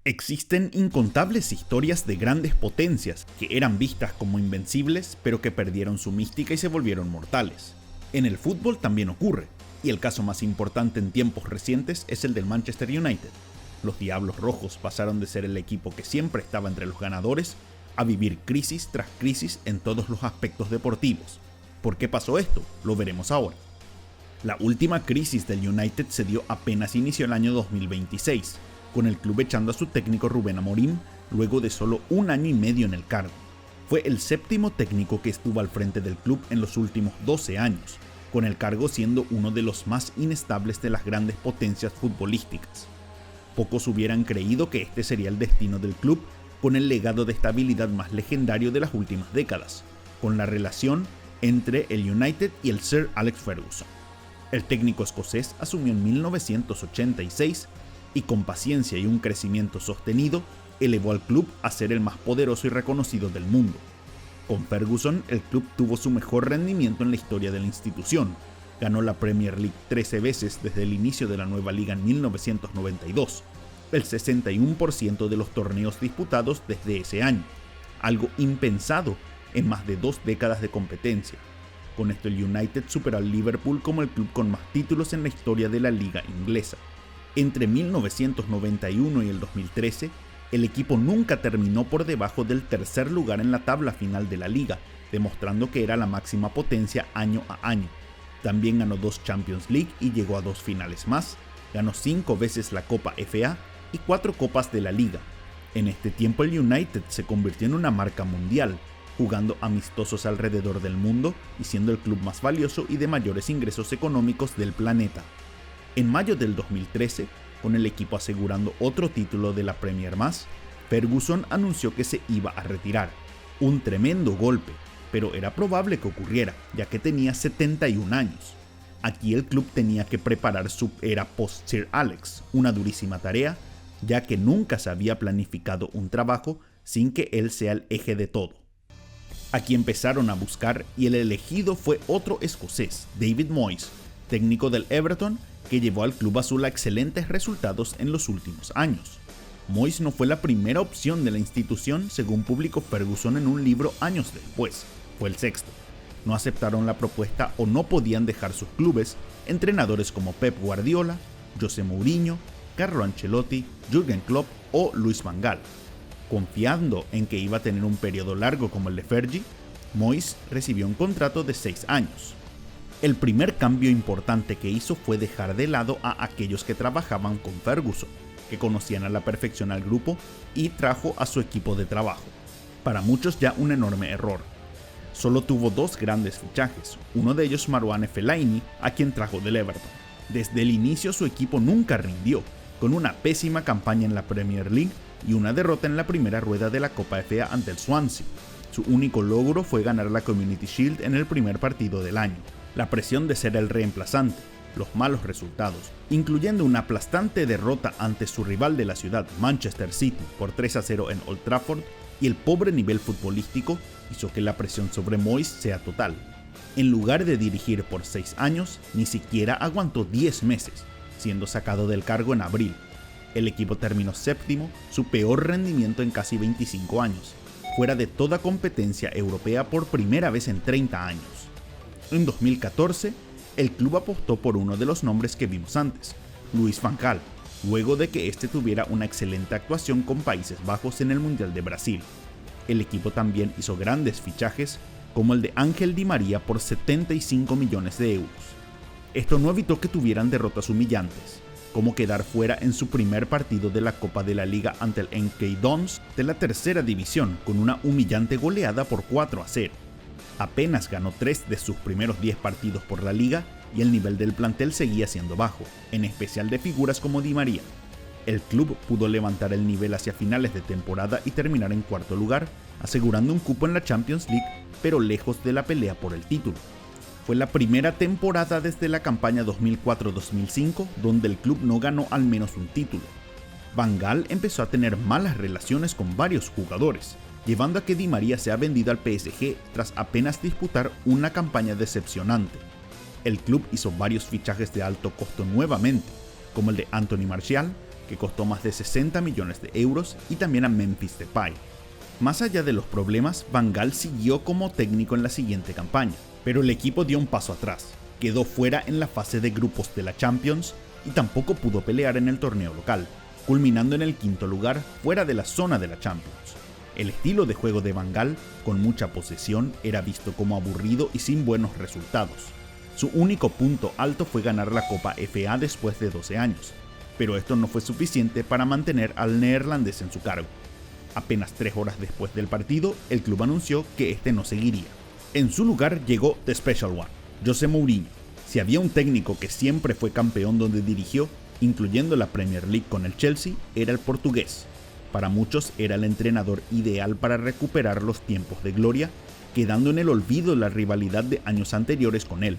Existen incontables historias de grandes potencias que eran vistas como invencibles, pero que perdieron su mística y se volvieron mortales. En el fútbol también ocurre, y el caso más importante en tiempos recientes es el del Manchester United. Los Diablos Rojos pasaron de ser el equipo que siempre estaba entre los ganadores a vivir crisis tras crisis en todos los aspectos deportivos. ¿Por qué pasó esto? Lo veremos ahora. La última crisis del United se dio apenas inició el año 2026, con el club echando a su técnico Rubén Amorim luego de solo un año y medio en el cargo. Fue el séptimo técnico que estuvo al frente del club en los últimos 12 años, con el cargo siendo uno de los más inestables de las grandes potencias futbolísticas. Pocos hubieran creído que este sería el destino del club con el legado de estabilidad más legendario de las últimas décadas, con la relación entre el United y el Sir Alex Ferguson. El técnico escocés asumió en 1986 y con paciencia y un crecimiento sostenido, elevó al club a ser el más poderoso y reconocido del mundo. Con Ferguson, el club tuvo su mejor rendimiento en la historia de la institución. Ganó la Premier League 13 veces desde el inicio de la nueva liga en 1992, el 61% de los torneos disputados desde ese año, algo impensado en más de 2 décadas de competencia. Con esto el United superó al Liverpool como el club con más títulos en la historia de la liga inglesa. Entre 1991 y el 2013, el equipo nunca terminó por debajo del tercer lugar en la tabla final de la liga, demostrando que era la máxima potencia año a año. También ganó 2 Champions League y llegó a 2 finales más, ganó 5 veces la Copa FA y 4 copas de la liga. En este tiempo el United se convirtió en una marca mundial, jugando amistosos alrededor del mundo y siendo el club más valioso y de mayores ingresos económicos del planeta. En mayo del 2013, con el equipo asegurando otro título de la Premier más, Ferguson anunció que se iba a retirar. Un tremendo golpe, pero era probable que ocurriera, ya que tenía 71 años. Aquí el club tenía que preparar su era post-Sir Alex, una durísima tarea, ya que nunca se había planificado un trabajo sin que él sea el eje de todo. Aquí empezaron a buscar y el elegido fue otro escocés, David Moyes, técnico del Everton, que llevó al club azul a excelentes resultados en los últimos años. Moyes no fue la primera opción de la institución, según publicó Ferguson en un libro años después, fue el sexto. No aceptaron la propuesta o no podían dejar sus clubes entrenadores como Pep Guardiola, José Mourinho, Carlo Ancelotti, Jürgen Klopp o Luis Van Gaal. Confiando en que iba a tener un periodo largo como el de Fergie, Moyes recibió un contrato de 6 años. El primer cambio importante que hizo fue dejar de lado a aquellos que trabajaban con Ferguson, que conocían a la perfección al grupo, y trajo a su equipo de trabajo. Para muchos ya un enorme error. Solo tuvo 2 grandes fichajes, uno de ellos Marouane Fellaini, a quien trajo del Everton. Desde el inicio su equipo nunca rindió, con una pésima campaña en la Premier League y una derrota en la primera rueda de la Copa FA ante el Swansea. Su único logro fue ganar la Community Shield en el primer partido del año. La presión de ser el reemplazante, los malos resultados, incluyendo una aplastante derrota ante su rival de la ciudad, Manchester City, por 3-0 en Old Trafford, y el pobre nivel futbolístico hizo que la presión sobre Moyes sea total. En lugar de dirigir por 6 años, ni siquiera aguantó 10 meses, siendo sacado del cargo en abril. El equipo terminó séptimo, su peor rendimiento en casi 25 años, fuera de toda competencia europea por primera vez en 30 años. En 2014, el club apostó por uno de los nombres que vimos antes, Luis Van Gaal, luego de que este tuviera una excelente actuación con Países Bajos en el Mundial de Brasil. El equipo también hizo grandes fichajes, como el de Ángel Di María por 75 millones de euros. Esto no evitó que tuvieran derrotas humillantes, como quedar fuera en su primer partido de la Copa de la Liga ante el MK Dons de la tercera división con una humillante goleada por 4-0. Apenas ganó 3 de sus primeros 10 partidos por la liga y el nivel del plantel seguía siendo bajo, en especial de figuras como Di María. El club pudo levantar el nivel hacia finales de temporada y terminar en cuarto lugar, asegurando un cupo en la Champions League, pero lejos de la pelea por el título. Fue la primera temporada desde la campaña 2004-2005 donde el club no ganó al menos un título. Van Gaal empezó a tener malas relaciones con varios jugadores, llevando a que Di María sea vendido al PSG tras apenas disputar una campaña decepcionante. El club hizo varios fichajes de alto costo nuevamente, como el de Anthony Martial, que costó más de 60 millones de euros, y también a Memphis Depay. Más allá de los problemas, Van Gaal siguió como técnico en la siguiente campaña, pero el equipo dio un paso atrás, quedó fuera en la fase de grupos de la Champions y tampoco pudo pelear en el torneo local, culminando en el quinto lugar fuera de la zona de la Champions. El estilo de juego de Van Gaal, con mucha posesión, era visto como aburrido y sin buenos resultados. Su único punto alto fue ganar la Copa FA después de 12 años, pero esto no fue suficiente para mantener al neerlandés en su cargo. Apenas 3 horas después del partido, el club anunció que este no seguiría. En su lugar llegó The Special One, José Mourinho. Si había un técnico que siempre fue campeón donde dirigió, incluyendo la Premier League con el Chelsea, era el portugués. Para muchos era el entrenador ideal para recuperar los tiempos de gloria, quedando en el olvido la rivalidad de años anteriores con él.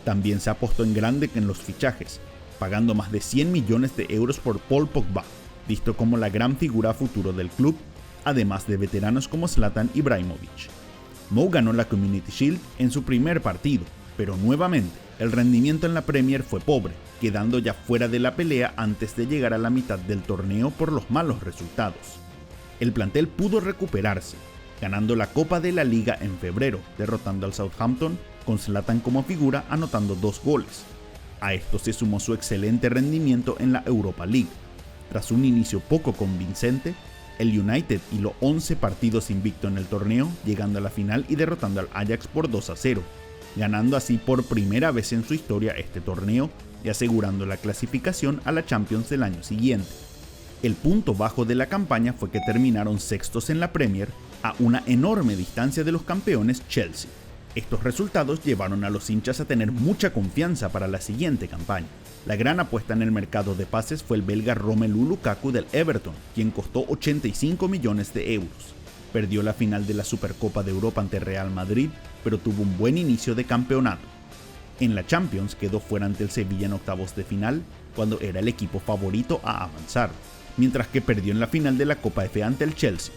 También se apostó en grande en los fichajes, pagando más de 100 millones de euros por Paul Pogba, visto como la gran figura a futuro del club, además de veteranos como Zlatan Ibrahimovic. Mou ganó la Community Shield en su primer partido, pero nuevamente el rendimiento en la Premier fue pobre, quedando ya fuera de la pelea antes de llegar a la mitad del torneo por los malos resultados. El plantel pudo recuperarse, ganando la Copa de la Liga en febrero, derrotando al Southampton, con Zlatan como figura anotando 2 goles. A esto se sumó su excelente rendimiento en la Europa League. Tras un inicio poco convincente, el United hiló 11 partidos invicto en el torneo, llegando a la final y derrotando al Ajax por 2-0, ganando así por primera vez en su historia este torneo y asegurando la clasificación a la Champions del año siguiente. El punto bajo de la campaña fue que terminaron sextos en la Premier, a una enorme distancia de los campeones Chelsea. Estos resultados llevaron a los hinchas a tener mucha confianza para la siguiente campaña. La gran apuesta en el mercado de pases fue el belga Romelu Lukaku del Everton, quien costó 85 millones de euros. Perdió la final de la Supercopa de Europa ante Real Madrid, pero tuvo un buen inicio de campeonato. En la Champions quedó fuera ante el Sevilla en octavos de final, cuando era el equipo favorito a avanzar, mientras que perdió en la final de la Copa FA ante el Chelsea.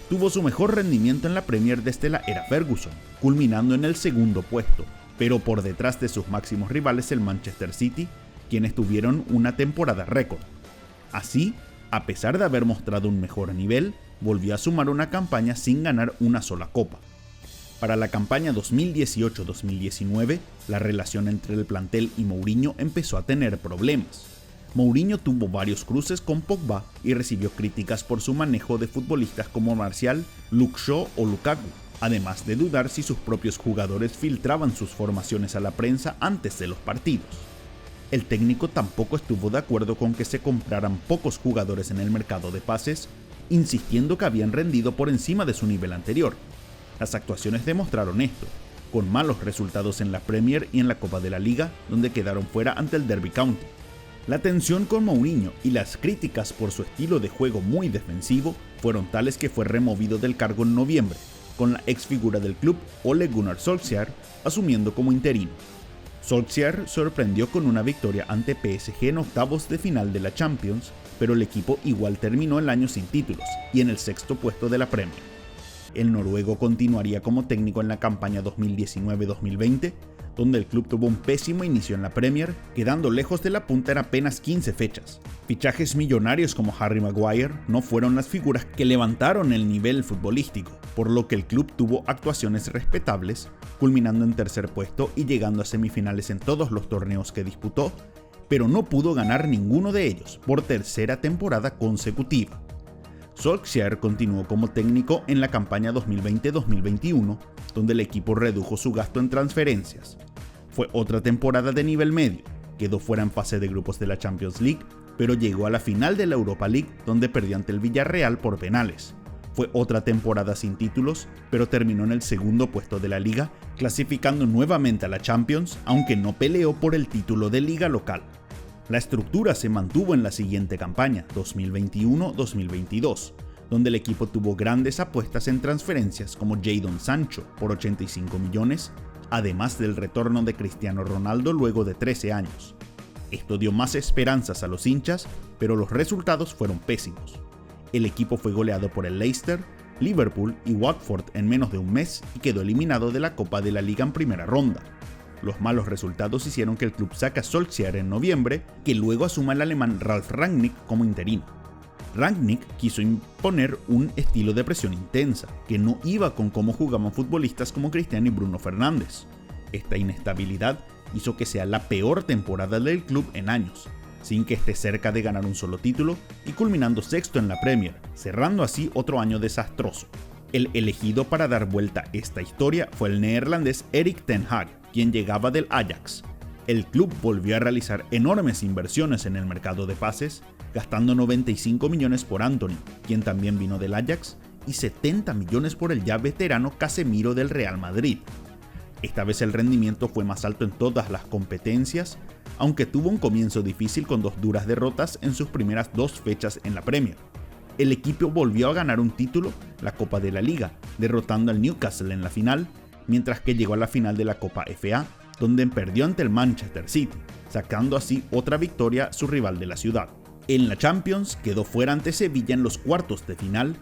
Tuvo su mejor rendimiento en la Premier desde la era Ferguson, culminando en el segundo puesto, pero por detrás de sus máximos rivales el Manchester City, quienes tuvieron una temporada récord. Así, a pesar de haber mostrado un mejor nivel, volvió a sumar una campaña sin ganar una sola copa. Para la campaña 2018-2019, la relación entre el plantel y Mourinho empezó a tener problemas. Mourinho tuvo varios cruces con Pogba y recibió críticas por su manejo de futbolistas como Martial, Luke Shaw o Lukaku, además de dudar si sus propios jugadores filtraban sus formaciones a la prensa antes de los partidos. El técnico tampoco estuvo de acuerdo con que se compraran pocos jugadores en el mercado de pases, insistiendo que habían rendido por encima de su nivel anterior. Las actuaciones demostraron esto, con malos resultados en la Premier y en la Copa de la Liga, donde quedaron fuera ante el Derby County. La tensión con Mourinho y las críticas por su estilo de juego muy defensivo fueron tales que fue removido del cargo en noviembre, con la ex figura del club Ole Gunnar Solskjaer asumiendo como interino. Solskjaer sorprendió con una victoria ante PSG en octavos de final de la Champions, pero el equipo igual terminó el año sin títulos y en el sexto puesto de la Premier. El noruego continuaría como técnico en la campaña 2019-2020, donde el club tuvo un pésimo inicio en la Premier, quedando lejos de la punta en apenas 15 fechas. Fichajes millonarios como Harry Maguire no fueron las figuras que levantaron el nivel futbolístico, por lo que el club tuvo actuaciones respetables, culminando en tercer puesto y llegando a semifinales en todos los torneos que disputó, pero no pudo ganar ninguno de ellos por tercera temporada consecutiva. Solskjaer continuó como técnico en la campaña 2020-2021, donde el equipo redujo su gasto en transferencias. Fue otra temporada de nivel medio, quedó fuera en fase de grupos de la Champions League, pero llegó a la final de la Europa League, donde perdió ante el Villarreal por penales. Fue otra temporada sin títulos, pero terminó en el segundo puesto de la liga, clasificando nuevamente a la Champions, aunque no peleó por el título de liga local. La estructura se mantuvo en la siguiente campaña, 2021-2022, donde el equipo tuvo grandes apuestas en transferencias como Jadon Sancho por 85 millones, además del retorno de Cristiano Ronaldo luego de 13 años. Esto dio más esperanzas a los hinchas, pero los resultados fueron pésimos. El equipo fue goleado por el Leicester, Liverpool y Watford en menos de un mes y quedó eliminado de la Copa de la Liga en primera ronda. Los malos resultados hicieron que el club saque a Solskjaer en noviembre, que luego asuma el alemán Ralf Rangnick como interino. Rangnick quiso imponer un estilo de presión intensa, que no iba con cómo jugaban futbolistas como Cristiano y Bruno Fernández. Esta inestabilidad hizo que sea la peor temporada del club en años, sin que esté cerca de ganar un solo título y culminando sexto en la Premier, cerrando así otro año desastroso. El elegido para dar vuelta esta historia fue el neerlandés Erik ten Hag, quien llegaba del Ajax. El club volvió a realizar enormes inversiones en el mercado de pases, gastando 95 millones por Antony, quien también vino del Ajax, y 70 millones por el ya veterano Casemiro del Real Madrid. Esta vez el rendimiento fue más alto en todas las competencias, aunque tuvo un comienzo difícil con 2 duras derrotas en sus primeras 2 fechas en la Premier. El equipo volvió a ganar un título, la Copa de la Liga, derrotando al Newcastle en la final, mientras que llegó a la final de la Copa FA, donde perdió ante el Manchester City, sacando así otra victoria a su rival de la ciudad. En la Champions quedó fuera ante Sevilla en los cuartos de final,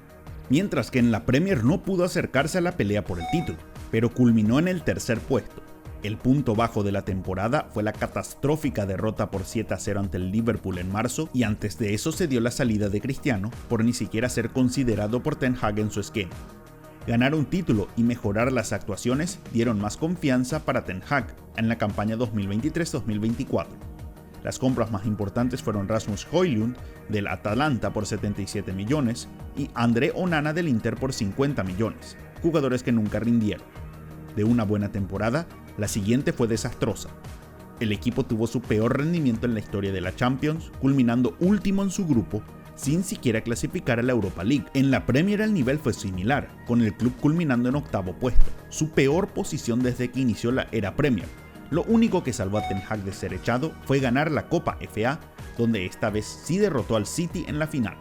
mientras que en la Premier no pudo acercarse a la pelea por el título, pero culminó en el tercer puesto. El punto bajo de la temporada fue la catastrófica derrota por 7-0 ante el Liverpool en marzo, y antes de eso se dio la salida de Cristiano por ni siquiera ser considerado por Ten Hag en su esquema. Ganar un título y mejorar las actuaciones dieron más confianza para Ten Hag en la campaña 2023-2024. Las compras más importantes fueron Rasmus Højlund del Atalanta por 77 millones y André Onana del Inter por 50 millones, jugadores que nunca rindieron. De una buena temporada, la siguiente fue desastrosa. El equipo tuvo su peor rendimiento en la historia de la Champions, culminando último en su grupo, sin siquiera clasificar a la Europa League. En la Premier el nivel fue similar, con el club culminando en octavo puesto, su peor posición desde que inició la era Premier. Lo único que salvó a Ten Hag de ser echado fue ganar la Copa FA, donde esta vez sí derrotó al City en la final.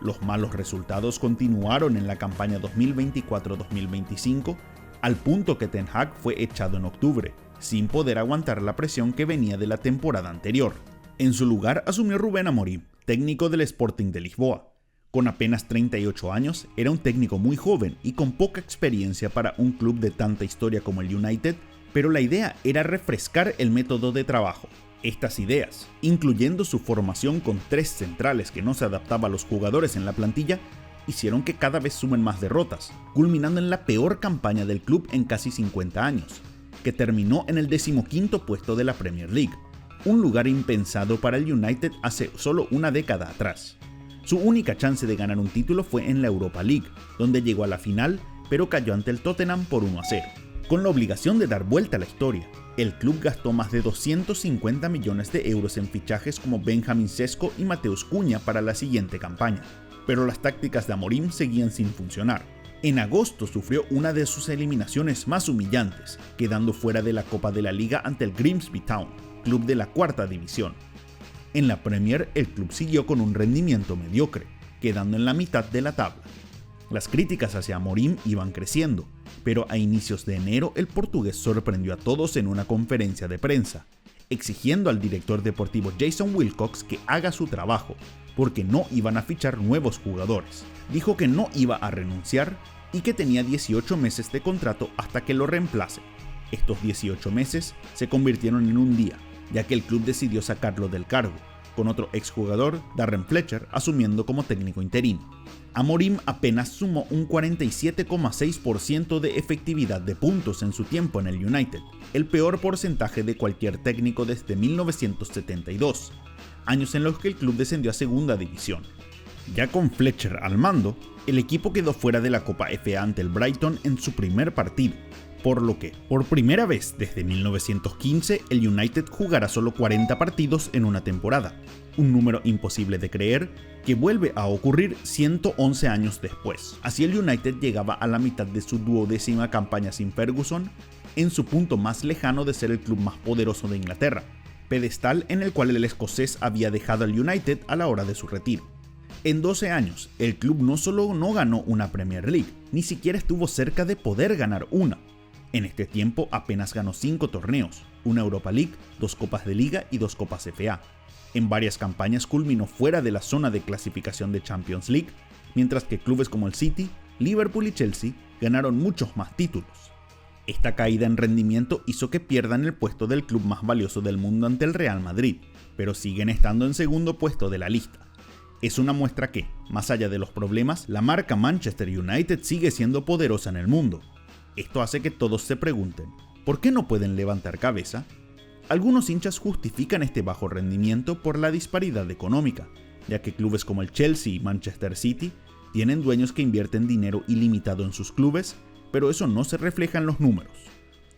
Los malos resultados continuaron en la campaña 2024-2025, al punto que Ten Hag fue echado en octubre, sin poder aguantar la presión que venía de la temporada anterior. En su lugar asumió Rubén Amorim, técnico del Sporting de Lisboa. Con apenas 38 años, era un técnico muy joven y con poca experiencia para un club de tanta historia como el United, pero la idea era refrescar el método de trabajo. Estas ideas, incluyendo su formación con 3 centrales que no se adaptaba a los jugadores en la plantilla, hicieron que cada vez sumen más derrotas, culminando en la peor campaña del club en casi 50 años, que terminó en el 15º puesto de la Premier League, un lugar impensado para el United hace solo una década atrás. Su única chance de ganar un título fue en la Europa League, donde llegó a la final, pero cayó ante el Tottenham por 1-0. Con la obligación de dar vuelta a la historia, el club gastó más de 250 millones de euros en fichajes como Benjamin Sesko y Mateus Cunha para la siguiente campaña, pero las tácticas de Amorim seguían sin funcionar. En agosto sufrió una de sus eliminaciones más humillantes, quedando fuera de la Copa de la Liga ante el Grimsby Town, club de la 4ª división. En la Premier el club siguió con un rendimiento mediocre, quedando en la mitad de la tabla. Las críticas hacia Amorim iban creciendo, pero a inicios de enero el portugués sorprendió a todos en una conferencia de prensa, exigiendo al director deportivo Jason Wilcox que haga su trabajo, porque no iban a fichar nuevos jugadores. Dijo que no iba a renunciar y que tenía 18 meses de contrato hasta que lo reemplace. Estos 18 meses se convirtieron en un día, ya que el club decidió sacarlo del cargo, con otro exjugador, Darren Fletcher, asumiendo como técnico interino. Amorim apenas sumó un 47,6% de efectividad de puntos en su tiempo en el United, el peor porcentaje de cualquier técnico desde 1972, años en los que el club descendió a segunda división. Ya con Fletcher al mando, el equipo quedó fuera de la Copa FA ante el Brighton en su primer partido, por lo que, por primera vez desde 1915, el United jugará solo 40 partidos en una temporada, un número imposible de creer que vuelve a ocurrir 111 años después. Así el United llegaba a la mitad de su 12ª campaña sin Ferguson, en su punto más lejano de ser el club más poderoso de Inglaterra, pedestal en el cual el escocés había dejado al United a la hora de su retiro. En 12 años, el club no solo no ganó una Premier League, ni siquiera estuvo cerca de poder ganar una. En este tiempo apenas ganó 5 torneos, una Europa League, 2 Copas de Liga y 2 Copas FA. En varias campañas culminó fuera de la zona de clasificación de Champions League, mientras que clubes como el City, Liverpool y Chelsea ganaron muchos más títulos. Esta caída en rendimiento hizo que pierdan el puesto del club más valioso del mundo ante el Real Madrid, pero siguen estando en segundo puesto de la lista. Es una muestra que, más allá de los problemas, la marca Manchester United sigue siendo poderosa en el mundo. Esto hace que todos se pregunten, ¿por qué no pueden levantar cabeza? Algunos hinchas justifican este bajo rendimiento por la disparidad económica, ya que clubes como el Chelsea y Manchester City tienen dueños que invierten dinero ilimitado en sus clubes, pero eso no se refleja en los números.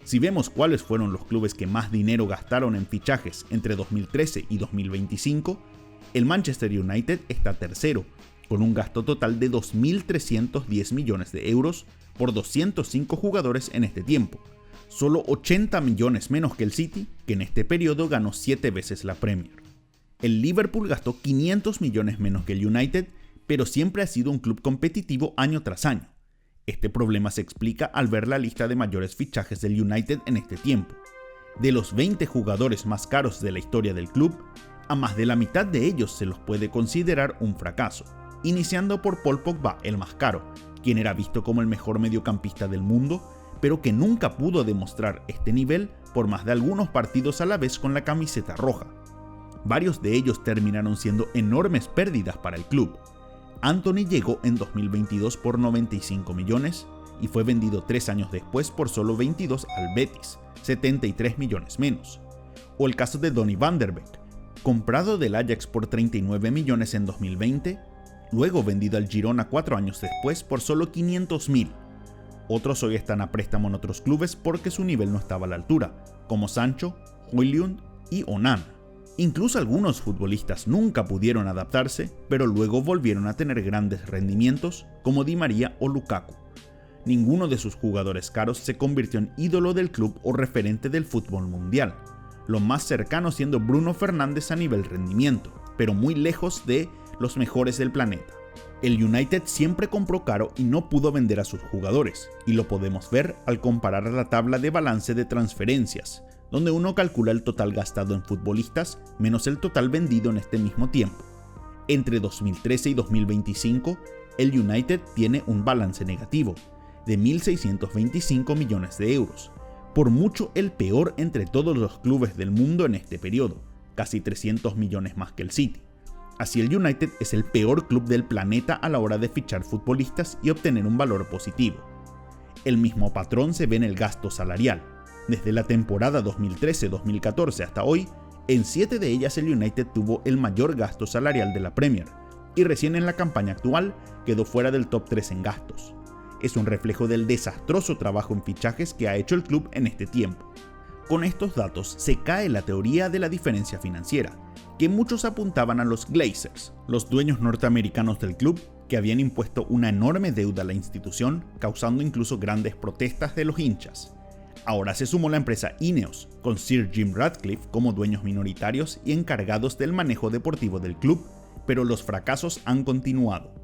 Si vemos cuáles fueron los clubes que más dinero gastaron en fichajes entre 2013 y 2025, el Manchester United está tercero, con un gasto total de 2.310 millones de euros por 205 jugadores en este tiempo, solo 80 millones menos que el City, que en este periodo ganó 7 veces la Premier. El Liverpool gastó 500 millones menos que el United, pero siempre ha sido un club competitivo año tras año. Este problema se explica al ver la lista de mayores fichajes del United en este tiempo. De los 20 jugadores más caros de la historia del club, a más de la mitad de ellos se los puede considerar un fracaso, iniciando por Paul Pogba, el más caro, quien era visto como el mejor mediocampista del mundo, pero que nunca pudo demostrar este nivel por más de algunos partidos a la vez con la camiseta roja. Varios de ellos terminaron siendo enormes pérdidas para el club. Anthony llegó en 2022 por 95 millones y fue vendido 3 años después por solo 22 al Betis, 73 millones menos. O el caso de Donny van der Beek, comprado del Ajax por 39 millones en 2020, luego vendido al Girona 4 años después por solo 500.000. Otros hoy están a préstamo en otros clubes porque su nivel no estaba a la altura, como Sancho, Højlund y Onana. Incluso algunos futbolistas nunca pudieron adaptarse, pero luego volvieron a tener grandes rendimientos, como Di María o Lukaku. Ninguno de sus jugadores caros se convirtió en ídolo del club o referente del fútbol mundial, lo más cercano siendo Bruno Fernández a nivel rendimiento, pero muy lejos de los mejores del planeta. El United siempre compró caro y no pudo vender a sus jugadores, y lo podemos ver al comparar la tabla de balance de transferencias, donde uno calcula el total gastado en futbolistas menos el total vendido en este mismo tiempo. Entre 2013 y 2025, el United tiene un balance negativo, de 1.625 millones de euros, por mucho el peor entre todos los clubes del mundo en este periodo, casi 300 millones más que el City. Así el United es el peor club del planeta a la hora de fichar futbolistas y obtener un valor positivo. El mismo patrón se ve en el gasto salarial. Desde la temporada 2013-2014 hasta hoy, en 7 de ellas el United tuvo el mayor gasto salarial de la Premier, y recién en la campaña actual quedó fuera del top 3 en gastos. Es un reflejo del desastroso trabajo en fichajes que ha hecho el club en este tiempo. Con estos datos se cae la teoría de la diferencia financiera, que muchos apuntaban a los Glazers, los dueños norteamericanos del club, que habían impuesto una enorme deuda a la institución, causando incluso grandes protestas de los hinchas. Ahora se sumó la empresa Ineos, con Sir Jim Ratcliffe como dueños minoritarios y encargados del manejo deportivo del club, pero los fracasos han continuado.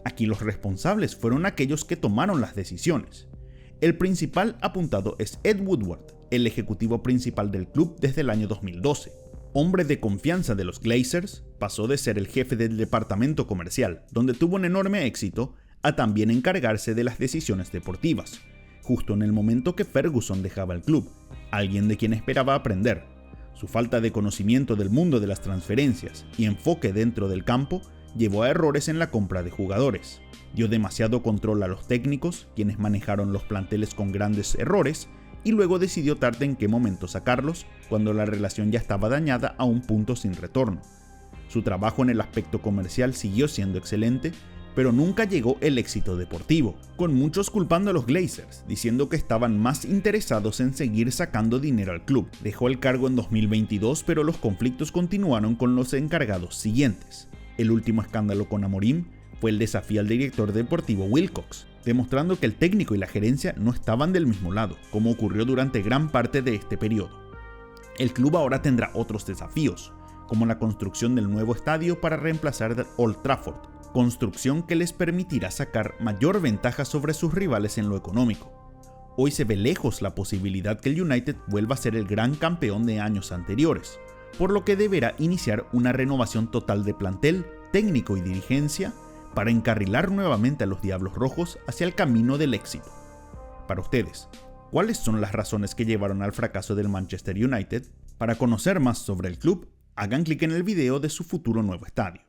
Aquí los responsables fueron aquellos que tomaron las decisiones. El principal apuntado es Ed Woodward, el ejecutivo principal del club desde el año 2012. Hombre de confianza de los Glazers, pasó de ser el jefe del departamento comercial, donde tuvo un enorme éxito, a también encargarse de las decisiones deportivas, justo en el momento que Ferguson dejaba el club, alguien de quien esperaba aprender. Su falta de conocimiento del mundo de las transferencias y enfoque dentro del campo llevó a errores en la compra de jugadores. Dio demasiado control a los técnicos, quienes manejaron los planteles con grandes errores, y luego decidió tarde en qué momento sacarlos, cuando la relación ya estaba dañada a un punto sin retorno. Su trabajo en el aspecto comercial siguió siendo excelente, pero nunca llegó el éxito deportivo, con muchos culpando a los Glazers, diciendo que estaban más interesados en seguir sacando dinero al club. Dejó el cargo en 2022, pero los conflictos continuaron con los encargados siguientes. El último escándalo con Amorim fue el desafío al director deportivo Wilcox, demostrando que el técnico y la gerencia no estaban del mismo lado, como ocurrió durante gran parte de este periodo. El club ahora tendrá otros desafíos, como la construcción del nuevo estadio para reemplazar el Old Trafford, construcción que les permitirá sacar mayor ventaja sobre sus rivales en lo económico. Hoy se ve lejos la posibilidad que el United vuelva a ser el gran campeón de años anteriores, por lo que deberá iniciar una renovación total de plantel, técnico y dirigencia para encarrilar nuevamente a los Diablos Rojos hacia el camino del éxito. Para ustedes, ¿Cuáles son las razones que llevaron al fracaso del Manchester United? Para conocer más sobre el club, hagan clic en el video de su futuro nuevo estadio.